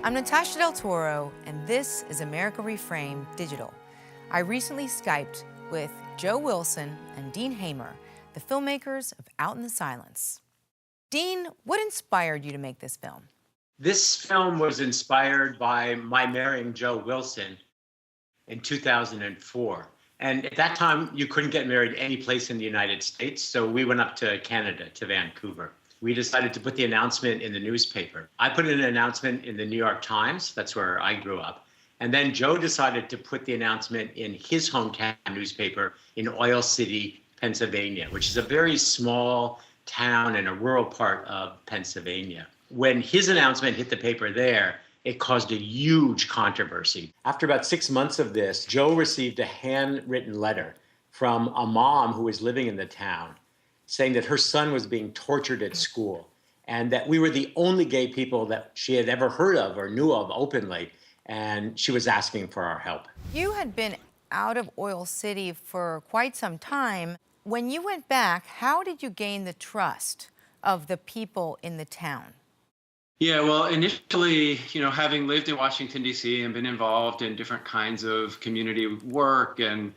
I'm Natasha Del Toro, and this is America ReFramed Digital. I recently Skyped with Joe Wilson and Dean Hamer, the filmmakers of Out in the Silence. Dean, what inspired you to make this film? This film was inspired by my marrying Joe Wilson in 2004. And at that time, you couldn't get married any place in the United States, so we went up to Canada, to Vancouver. We decided to put the announcement in the newspaper. I put in an announcement in the New York Times, that's where I grew up. And then Joe decided to put the announcement in his hometown newspaper in Oil City, Pennsylvania, which is a very small town in a rural part of Pennsylvania. When his announcement hit the paper there, it caused a huge controversy. After about 6 months of this, Joe received a handwritten letter from a mom who was living in the town saying that her son was being tortured at school and that we were the only gay people that she had ever heard of or knew of openly, and she was asking for our help. You had been out of Oil City for quite some time. When you went back, how did you gain the trust of the people in the town? Yeah, well, initially, having lived in Washington, D.C. and been involved in different kinds of community work and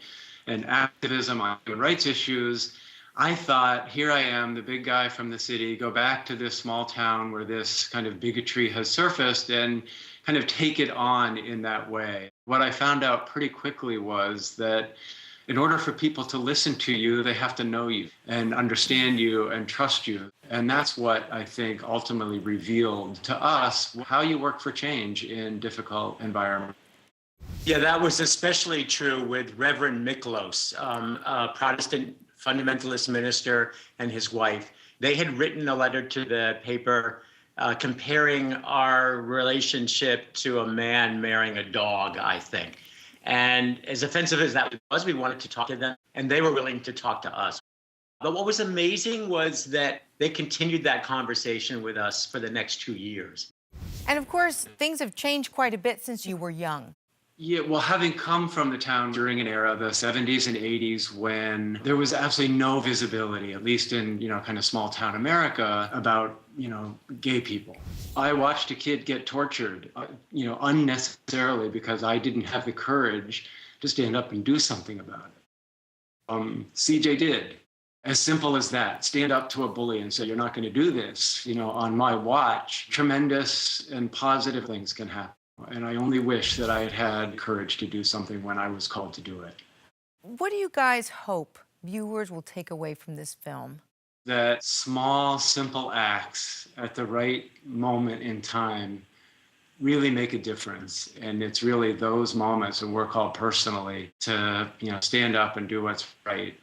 activism on human rights issues, I thought, here I am, the big guy from the city, go back to this small town where this kind of bigotry has surfaced and kind of take it on in that way. What I found out pretty quickly was that in order for people to listen to you, they have to know you and understand you and trust you. And that's what I think ultimately revealed to us how you work for change in difficult environments. Yeah, that was especially true with Reverend Miklos, a Protestant fundamentalist minister, and his wife. They had written a letter to the paper comparing our relationship to a man marrying a dog, I think. And as offensive as that was, we wanted to talk to them, and they were willing to talk to us. But what was amazing was that they continued that conversation with us for the next 2 years. And of course, things have changed quite a bit since you were young. Yeah, well, having come from the town during an era, the 70s and 80s, when there was absolutely no visibility, at least in, kind of small town America, about, gay people. I watched a kid get tortured, unnecessarily because I didn't have the courage to stand up and do something about it. CJ did. As simple as that. Stand up to a bully and say, you're not going to do this, on my watch. Tremendous and positive things can happen. And I only wish that I had had courage to do something when I was called to do it. What do you guys hope viewers will take away from this film? That small, simple acts at the right moment in time really make a difference. And it's really those moments, and we're called personally to, stand up and do what's right,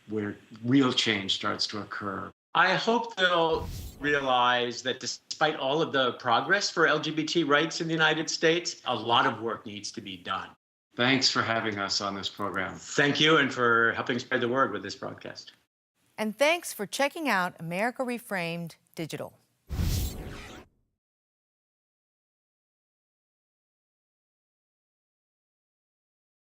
where real change starts to occur. I hope they'll realize that despite all of the progress for LGBT rights in the United States, a lot of work needs to be done. Thanks for having us on this program. Thank you, and for helping spread the word with this broadcast. And thanks for checking out America ReFramed Digital.